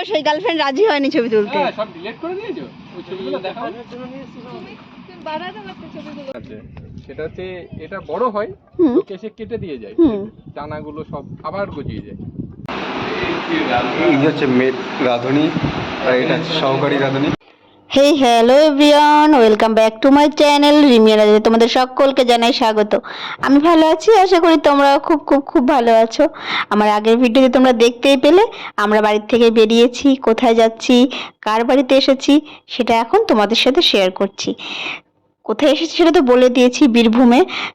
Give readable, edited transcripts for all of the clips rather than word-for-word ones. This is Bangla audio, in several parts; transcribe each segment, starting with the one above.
সেই গার্লফ্রেন্ড রাজি হয়নি ছবি তুলতে। সব ডিলিট করে দিয়েছো ওই ছবিগুলো দেখাও। সেটা হচ্ছে এটা বড় হয় লোকে এসে কেটে দিয়ে যায়, দানাগুলো সব আবার গজিয়ে যায়। এই হচ্ছে মেট রাঁধুনি আর এটা সহকারী রাঁধুনি। Hey hello everyone, welcome back to my channel Rimiya Raje. তোমাদের সকলকে জানাই স্বাগত। আমি ভালো আছি, আশা করি তোমরাও খুব খুব খুব ভালো আছো। আমার আগের ভিডিওতে তোমরা দেখতেই পেলে আমরা বাড়ির থেকে বেরিয়েছি, কোথায় যাচ্ছি, কার বাড়িতে এসেছি সেটা এখন তোমাদের সাথে শেয়ার করছি। কোথায় এসেছি সেটা তো বলে দিয়েছি,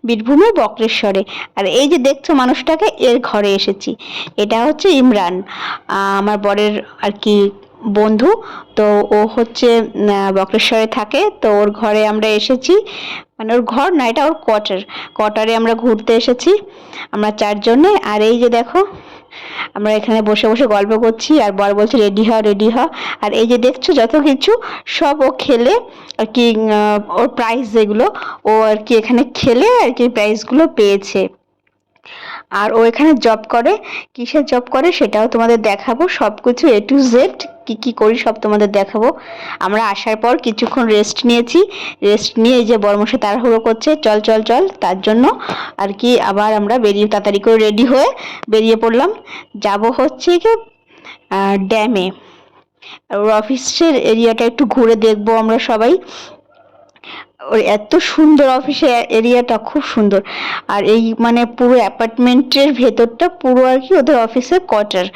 বীরভূমে বক্রেশ্বরে। আর এই যে দেখছো মানুষটাকে, এর ঘরে এসেছি। এটা হচ্ছে ইমরান, আমার বরের আর কি বন্ধু। তো ও হচ্ছে বক্রেশ্বরে থাকে, তো ওর ঘরে আমরা এসেছি। মানে ওর ঘর না, এটা ওর কোয়ার্টারে আমরা ঘুরতে এসেছি আমরা চারজনে। আর এই যে দেখো আমরা এখানে বসে বসে গল্প করছি, আর বর বলছে রেডি হ। আর এই যে দেখছো যত কিছু সব ও খেলে আর কি, ওর প্রাইজ যেগুলো ও আর কি এখানে খেলে আর কি প্রাইজগুলো পেয়েছে। আর ও এখানে জব করে, কিসের জব করে সেটাও তোমাদের দেখাবো। সবকিছু A to Z কি কি করি সব তোমাদের দেখাবো। আমরা আসার পর কিছুক্ষণ রেস্ট নিয়েছি, রেস্ট নিয়ে এই যে বর্মশাই তাড়াহুড়ো করছে, চল চল চল, তার জন্য আর কি আবার আমরা তাড়াতাড়ি করে রেডি হয়ে বেরিয়ে পড়লাম। যাব হচ্ছে কি ড্যামে। ওর অফিসের এরিয়াটা একটু ঘুরে দেখবো আমরা সবাই। ওর এত সুন্দর অফিসের এরিয়াটা, খুব সুন্দর। আর এই মানে পুরো অ্যাপার্টমেন্টের ভেতরটা পুরো আর কি ওদের অফিসের কোয়ার্টার,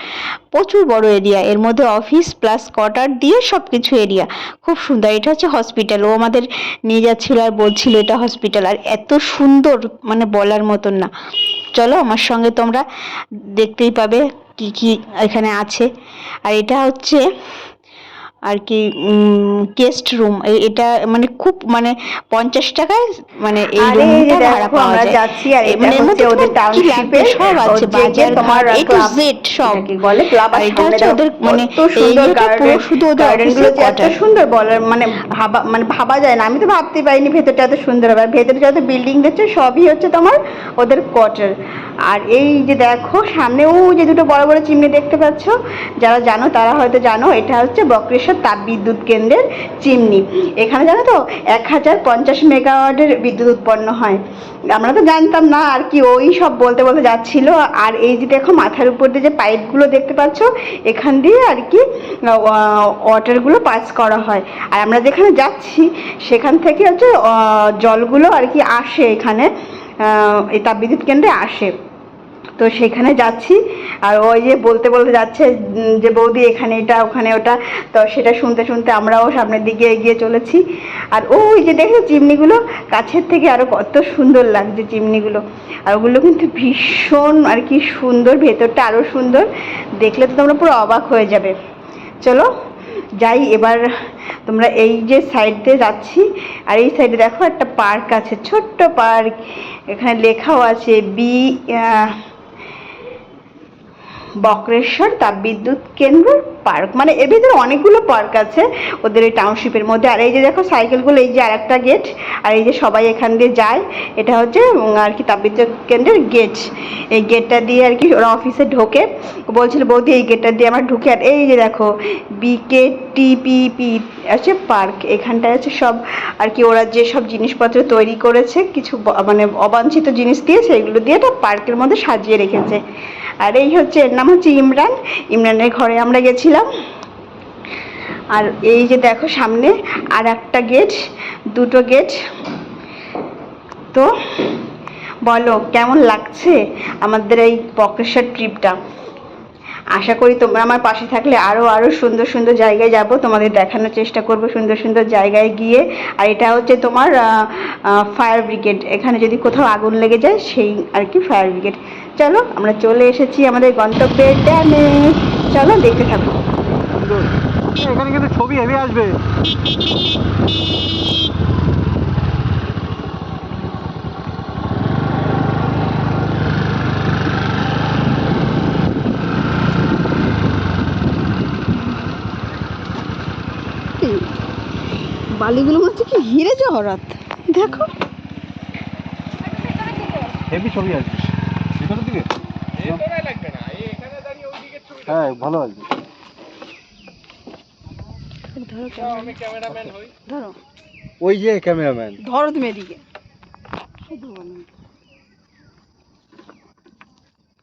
প্রচুর বড় এরিয়া, এর মধ্যে অফিস প্লাস কোয়ার্টার দিয়ে সবকিছু এরিয়া, খুব সুন্দর। এটা হচ্ছে হসপিটাল, ও আমাদের নিয়ে যাচ্ছিল আর বলছিল এটা হসপিটাল। আর এত সুন্দর মানে বলার মতন না। চলো আমার সঙ্গে, তোমরা দেখতেই পাবে কি কি এখানে আছে। আর এটা হচ্ছে আর কি গেস্ট রুম। এটা মানে খুব মানে 50 টাকায় মানে এই রুমটা ভাড়া পাওয়া যায়। যাচ্ছি আর এটা হচ্ছে ওদের টাউনশিপে সব আছে, বাজার তোমার A to Z সব কি বলে ক্লাব। আর এটা হচ্ছে ওদের মানে সুন্দর গার্ডেন, শুধু ওদের গার্ডেনগুলো এত সুন্দর বলার মানে ভাবা যায় না। আমি তো ভাবতেই পারিনি ভেতরটা এত সুন্দর হবে। আর ভেতরে যত বিল্ডিং দেখছো সবই হচ্ছে তোমার ওদের কোয়ার্টার। আর এই যে দেখো সামনেও যে দুটো বড় বড় চিমনি দেখতে পাচ্ছ, যারা জানো তারা হয়তো জানো, এটা হচ্ছে বক্রেশ্বর তাপবিদ্যুৎ কেন্দ্রের চিমনি। এখানে জানো তো 1050 মেগাওয়াটের বিদ্যুৎ উৎপন্ন হয়। আমরা তো জানতাম না আর কি, ওই সব বলতে বলতে যাচ্ছিল। আর এই যে দেখো মাথার উপর দিয়ে যে পাইপগুলো দেখতে পাচ্ছ, এখান দিয়ে আর কি ওয়াটারগুলো পাস করা হয়। আর আমরা যেখানে যাচ্ছি সেখান থেকে হচ্ছে জলগুলো আর কি আসে এখানে, এই তাপবিদ্যুৎ কেন্দ্রে আসে। তো সেখানে যাচ্ছি, আর ওই যে বলতে বলতে যাচ্ছে যে বৌদি এখানে এটা ওখানে ওটা, তো সেটা শুনতে শুনতে আমরাও সামনের দিকে এগিয়ে চলেছি। আর ওই যে দেখো চিমনিগুলো কাছের থেকে আরও কত সুন্দর লাগছে চিমনিগুলো। আর ওগুলো কিন্তু ভীষণ আর কি সুন্দর, ভেতরটা আরও সুন্দর, দেখলে তো তোমরা পুরো অবাক হয়ে যাবে। চলো যাই এবার। তোমরা এই যে সাইড দিয়ে যাচ্ছি, আর এই সাইডে দেখো একটা পার্ক আছে, ছোট্ট পার্ক। এখানে লেখাও আছে বক্রেশ্বর তাপবিদ্যুৎ কেন্দ্র পার্ক। মানে এর ভিতরে অনেকগুলো পার্ক আছে ওদের এই টাউনশিপের মধ্যে। আর এই যে দেখো সাইকেলগুলো, এই যে আর একটা গেট, আর এই যে সবাই এখান দিয়ে যায়, এটা হচ্ছে আর কি তাপবিদ্যুৎ কেন্দ্রের গেট। এই গেটটা দিয়ে আর কি ওরা অফিসে ঢোকে। বলছিল বৌদি এই গেটটা দিয়ে আমরা ঢুকে। আর এই যে দেখো BKTPP আছে পার্ক। এখানটায় আছে সব আর কি ওরা যে সব জিনিসপত্র তৈরি করেছে, কিছু মানে অবাঞ্ছিত জিনিস দিয়ে, সেইগুলো দিয়ে একটা পার্কের মধ্যে সাজিয়ে রেখেছে। আর এই হচ্ছে, এর নাম হচ্ছে ইমরানের ঘরে আমরা গেছিলাম। আর এই যে দেখো সামনে আর একটা গেট, দুটো গেট। তো বলো কেমন লাগছে আমাদের এই বক্রেশ্বর ট্রিপটা। আশা করি তোমরা আমার পাশে থাকলে আরও সুন্দর সুন্দর জায়গায় যাব, তোমাদের দেখানোর চেষ্টা করব সুন্দর সুন্দর জায়গায় গিয়ে। আর এটা হচ্ছে তোমার ফায়ার ব্রিগেড, এখানে যদি কোথাও আগুন লেগে যায় সেই আর কি ফায়ার ব্রিগেড। চলো আমরা চলে এসেছি আমাদের গন্তব্যের ড্যামে, চলো দেখতে থাকো। এখানে কিন্তু ছবি হেভি আসবে। বালিগুলো মনে হচ্ছে কি হিরে জহরাত, দেখো হেভি ছবি আসবে ভিতরের দিকে। হ্যাঁ ভালো আসবে। ধরো আমি ক্যামেরাম্যান হই। ধরো ওই যে ক্যামেরাম্যান। ধরো তুমি এদিকে।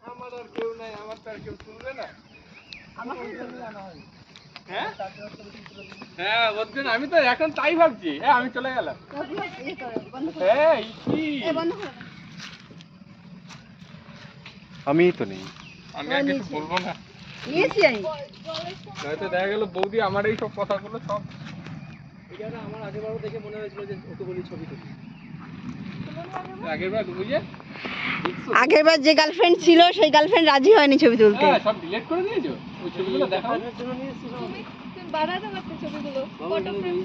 আমার আর কেউ নাই, আমার তো আর কেউ তুলবে না। হ্যাঁ হ্যাঁ বলছেন, আমি তো এখন তাই ভাবছি। হ্যাঁ আমি চলে গেলাম। হ্যাঁ কি আমি তো নেই। আমি আর কিছু বলবো না, নিয়েছি আমি। হয়তো দেখা গেল বৌদি আমার এই সব কথাগুলো সব। আমার আগেরবারও দেখে মনে হয়েছিল যে ওকে বলি ছবি তুলি। আগের বার বুঝে আগের বার যে গার্লফ্রেন্ড ছিল সেই গার্লফ্রেন্ড রাজি হয়নি ছবি তুলতে। হ্যাঁ সব ডিলিট করে দিয়েছো ওই ছবিগুলো দেখাও। বানাতে পারতে ছবিগুলো ফটো ফ্রেম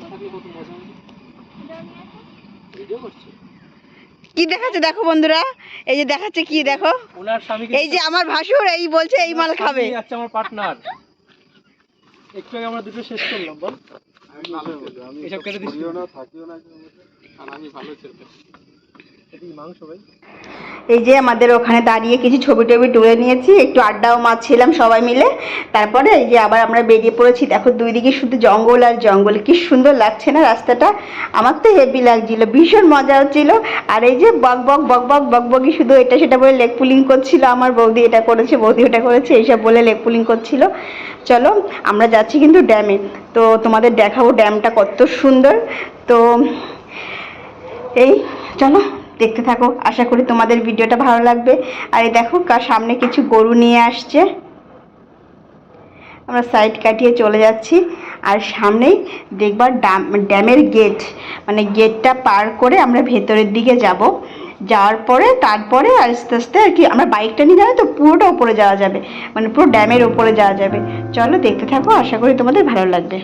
কি দেখাচ্ছে দেখো বন্ধুরা, এই যে দেখাচ্ছে কি দেখো, ওনার স্বামী এই যে আমার ভাসুর এই বলছে এই মাল খাবে। আচ্ছা আমার পার্টনার। একটু আগে আমরা দুটো শেষ করলাম বল। আমি ভালো ছেলে, আমি এসব কেটে দিস করিও না, থাকিও না, আর আমি ভালো ছেলে। এটি মাংস ভাই। এই যে আমাদের ওখানে দাঁড়িয়ে কিছু ছবি টবি তুলে নিয়েছি, একটু আড্ডাও মারছিলাম সবাই মিলে। তারপরে এই যে আবার আমরা বেরিয়ে পড়েছি। দেখো দুই দিকে শুধু জঙ্গল আর জঙ্গল, কি সুন্দর লাগছে না রাস্তাটা। আমার তো হেভি লাগছিল, ভীষণ মজা হচ্ছিল। আর এই যে বক বক বক বক বক বকই শুধু এটা সেটা বলে লেগ পুলিং করছিল। আমার বৌদি এটা করেছে, বৌদি ওটা করেছে, এইসব বলে লেগ পুলিং করছিল। চলো আমরা যাচ্ছি কিন্তু ড্যামে, তো তোমাদের দেখাবো ড্যামটা কত সুন্দর। তো এই চলো দেখতে থাকো, আশা করি তোমাদের ভিডিওটা ভালো লাগবে। আর এই দেখো সামনে কিছু গরু নিয়ে আসছে, আমরা সাইড কাটিয়ে চলে যাচ্ছি। আর সামনেই দেখবার ড্যামের গেট, মানে গেটটা পার করে আমরা ভেতরের দিকে যাব। যাওয়ার পরে তারপরে আস্তে আস্তে আর কি আমরা বাইকটা নিয়ে যাবে, তো পুরোটা উপরে যাওয়া যাবে, মানে পুরো ড্যামের উপরে যাওয়া যাবে। চলো দেখতে থাকো, আশা করি তোমাদের ভালো লাগবে।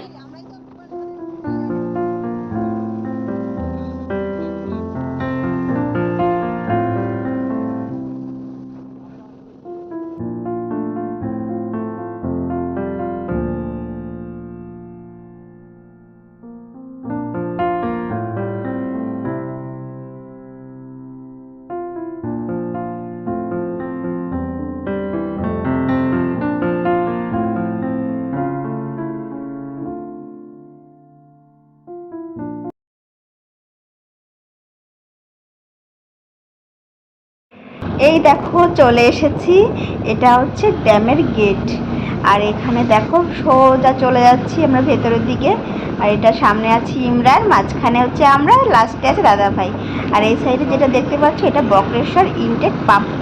এই দেখো চলে এসেছি, এটা হচ্ছে ড্যামের গেট। আর এখানে দেখো সোজা চলে যাচ্ছি আমরা ভেতরের দিকে। আর এটা সামনে আছি ইমরান, মাঝখানে হচ্ছে আমরা, লাস্টে আছে দাদা ভাই। আর এই সাইডে যেটা দেখতে পাচ্ছ এটা বক্রেশ্বর ইনটেক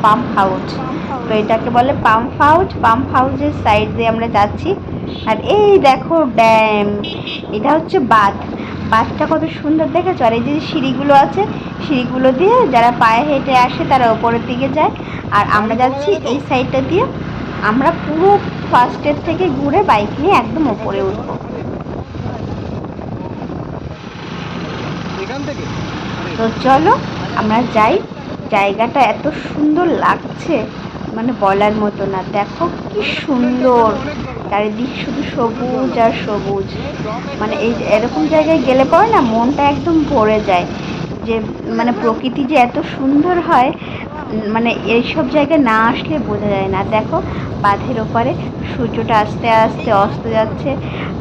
পাম্প হাউস, তো এটাকে বলে পাম্প হাউস। পাম্প হাউসের সাইড দিয়ে আমরা যাচ্ছি। আর এই দেখো ড্যাম, এটা হচ্ছে বাঁধ। বাঁধটা কত সুন্দর দেখেছো। আর এই যে সিঁড়িগুলো আছে, সিঁড়িগুলো দিয়ে যারা পায়ে হেঁটে আসে তারা ওপরের দিকে যায়। আর আমরা যাচ্ছি এই সাইডটা দিয়ে, আমরা পুরো ফার্স্টের থেকে ঘুরে বাইক নিয়ে একদম ওপরে উঠবো। এখান থেকে তো চলো আমরা যাই। জায়গাটা এত সুন্দর লাগছে মানে বলার মতো না। দেখো কি সুন্দর, চারিদিক শুধু সবুজ আর সবুজ। মানে এই এরকম জায়গায় গেলে পরে না মনটা একদম ভরে যায়, যে মানে প্রকৃতি যে এত সুন্দর হয়, মানে এইসব জায়গায় না আসলে বোঝা যায় না। দেখো বাঁধের ওপারে সূর্যটা আস্তে আস্তে অস্ত যাচ্ছে,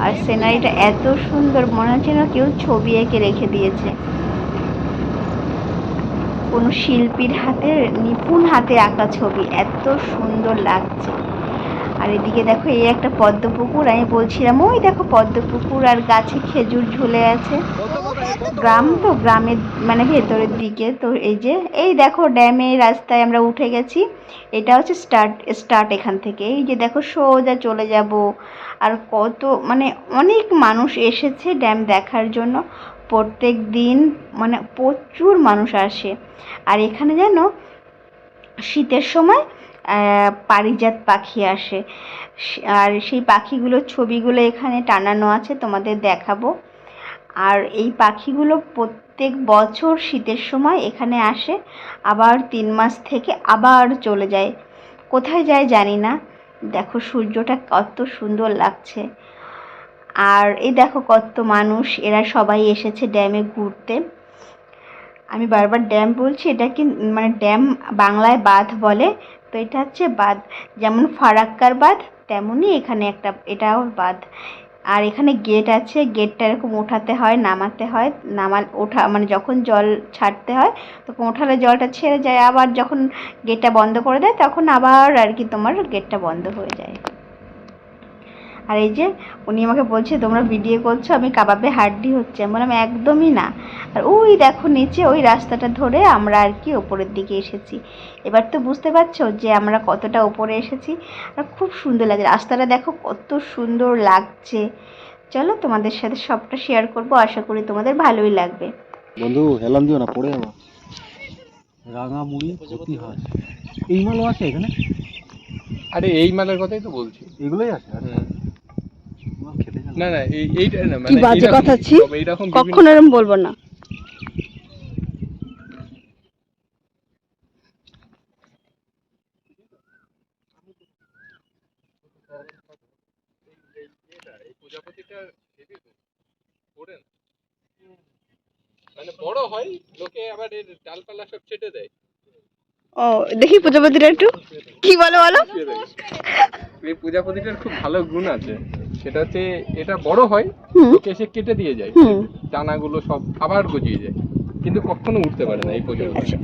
আর সিনারিটা এত সুন্দর, মনে হচ্ছে না কেউ ছবি এঁকে রেখে দিয়েছে, কোনো শিল্পীর হাতের নিপুণ হাতে আঁকা ছবি, এত সুন্দর লাগছে। আর এদিকে দেখো এই একটা পদ্ম পুকুর, আমি বলছিলাম ওই দেখো পদ্ম পুকুর, আর গাছে খেজুর ঝুলে আছে। গ্রাম তো, গ্রামের মানে ভেতরের দিকে। তো এই যে এই দেখো ড্যামের রাস্তায় আমরা উঠে গেছি। এটা হচ্ছে স্টার্ট এখান থেকে। এই যে দেখো সোজা চলে যাব। আর কত মানে অনেক মানুষ এসেছে ড্যাম দেখার জন্য, প্রত্যেক দিন মানে প্রচুর মানুষ আসে। আর এখানে যেন শীতের সময় পারিজাত পাখি আসে, আর সেই পাখিগুলোর ছবিগুলো এখানে টানানো আছে, তোমাদের দেখাবো। আর এই পাখিগুলো প্রত্যেক বছর শীতের সময় এখানে আসে, আবার 3 মাস থেকে আবার চলে যায়, কোথায় যায় জানি না। দেখো সূর্যটা কত সুন্দর লাগছে। আর এই দেখো কত মানুষ, এরা সবাই এসেছে ড্যামে ঘুরতে। আমি বারবার ড্যাম বলছি, এটা কি মানে ড্যাম বাংলায় বাঁধ বলে, তো এটা হচ্ছে বাঁধ। যেমন ফারাক্কার বাঁধ তেমনই এখানে একটা, এটাও বাঁধ। আর এখানে গেট আছে, গেটটা এরকম ওঠাতে হয়, নামাতে হয়, ওঠা মানে যখন জল ছাড়তে হয় তখন ওঠালে জলটা ছেড়ে যায়, আবার যখন গেটটা বন্ধ করে দেয় তখন আবার আর কি তোমার গেটটা বন্ধ হয়ে যায়। আর এই যে উনি আমাকে বলছে তোমরা ভিডিও করছো, আমি কাবাবে হাড্ডি হচ্ছে, আমি বললাম একদমই না। আর ওই দেখো নিচে ওই রাস্তাটা ধরে আমরা আর কি ওপরের দিকে এসেছি। এবার তো বুঝতে পারছো যে আমরা কতটা ওপরে এসেছি। আর খুব সুন্দর লাগছে রাস্তাটা, দেখো কত সুন্দর লাগছে। চলো তোমাদের সাথে সবটা শেয়ার করব, আশা করি তোমাদের ভালোই লাগবে। বন্ধু হেলান দিও না, পড়ে যাবো। রাঙা মুড়ি ক্ষতি হয়, এই মালও আছে এখানে? আরে এই মালের কথাই তো বলছি। এগুলোই আছে? খেতে না না এইটা না, কি মানে বাজে কথা ছি, এইরকম কখনো এরকম বলবো না। প্রজাপতিটা মানে বড় হয়, লোকে আবার এর ডালপালা সব ছেটে দেয়। ও দেখি প্রজাপতিটা একটু কি বলো বলো। এই প্রজাপতিটার খুব ভালো গুণ আছে, সেটা হচ্ছে এটা বড় হয়, লোকে এসে কেটে দিয়ে যায়, ডানাগুলো সব আবার গজিয়ে যায়, কিন্তু কখনো উঠতে পারে না এই প্রজাপতি।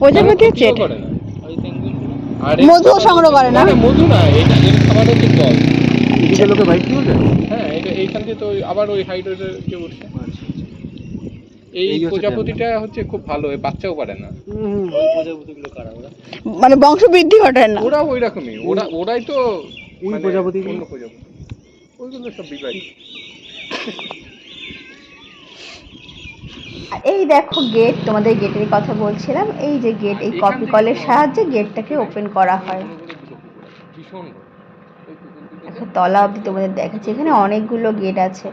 প্রজাপতি করে না। আর মধু সংগ্রহ করে না? মধু না, এটা এর খাবার হচ্ছে জল। এদিকে লোকে বাইক নিয়ে যায়? হ্যাঁ, এটা এইখান থেকে তো আবার ওই হাইড্রোজেন উঠছে। এই প্রজাপতিটা হচ্ছে খুব ভালো, বাচ্চাও পারে না। ওই প্রজাপতিগুলো কারা ওরা? মানে বংশ বৃদ্ধি ঘটায় না? ওরা ওই রকমই, ওরাই তো ওই মানে প্রজাপতি, অন্য প্রজাপতি, ওইগুলো সব বিবাহী। এই দেখো গেট, তোমাদের গেটের কথা বলছিলাম, এই যে গেট, এই কপি কলের সাহায্যে গেটটাকে ওপেন করা হয়। ভীষণ দেখো তলা অবধি তোমাদের দেখাচ্ছি, এখানে অনেকগুলো গেট আছে,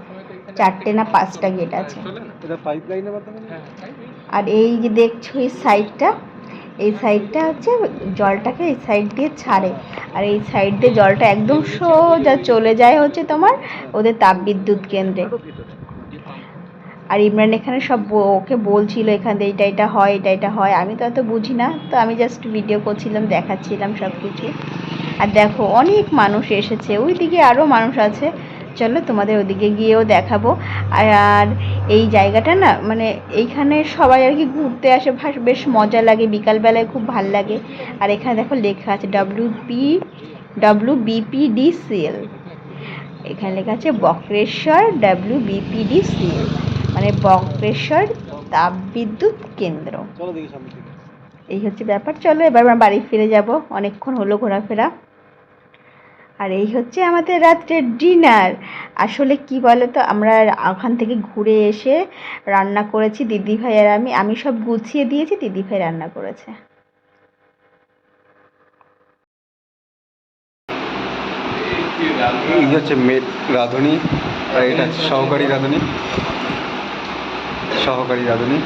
4টে না 5টা গেট আছে। এটা পাইপ লাইনের মাধ্যমে? আর এই যে দেখছো এই সাইডটা, এই সাইডটা হচ্ছে জলটাকে এই সাইড দিয়ে ছাড়ে, আর এই সাইড দিয়ে জলটা একদম সোজা চলে যায় হচ্ছে তোমার ওদের তাপবিদ্যুৎ কেন্দ্রে। আর ইমরান এখানে সব ওকে বলছিল এখান থেকে এটা হয়, এটা হয়, আমি তো এত বুঝি না, তো আমি জাস্ট ভিডিও করছিলাম, দেখাচ্ছিলাম সব কিছু। আর দেখো অনেক মানুষ এসেছে, ওইদিকে আরও মানুষ আছে, চলো তোমাদের ওদিকে গিয়েও দেখাবো। আর এই জায়গাটা না মানে এইখানে সবাই আর কি ঘুরতে আসে, বেশ মজা লাগে, বিকালবেলায় খুব ভাল লাগে। আর এখানে দেখো লেখা আছে WBPDCL, এখানে লেখা আছে বক্রেশ্বর WBPDCL, মানে বক্রেশ্বর তাপবিদ্যুৎ কেন্দ্র। এই হচ্ছে ব্যাপার। চলো এবার আমরা বাড়ি ফিরে যাব, অনেকক্ষণ হলো ঘোরাফেরা। আর এই হচ্ছে আমাদের রাত্রের ডিনার। আসলে কি বলো তো, আমরা ওখান থেকে ঘুরে এসে রান্না করেছি দিদিভাই আর আমি সব গুছিয়ে দিয়েছি, দিদিভাই রান্না করেছে। এই হচ্ছে মেড রাঁধুনি, আর এটা হচ্ছে সহকারী রাঁধুনি। সহকারী রাঁধুনি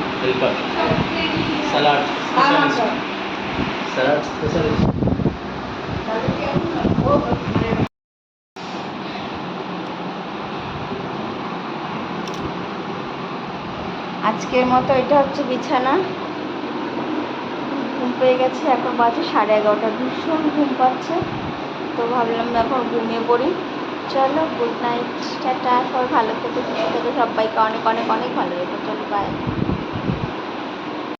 আজকের মতো এটা হচ্ছে বিছানা, ঘুম পেয়ে গেছে, এখন বাজে 11:30, ভীষণ ঘুম পাচ্ছে, তো ভাবলাম এখন ঘুমিয়ে পড়ি। চলো গুড নাইট, টাটা, সবাই ভালো থেকো, সুস্থ থেকো, সবাইকে অনেক অনেক অনেক ভালো রেখো, চলো বাই।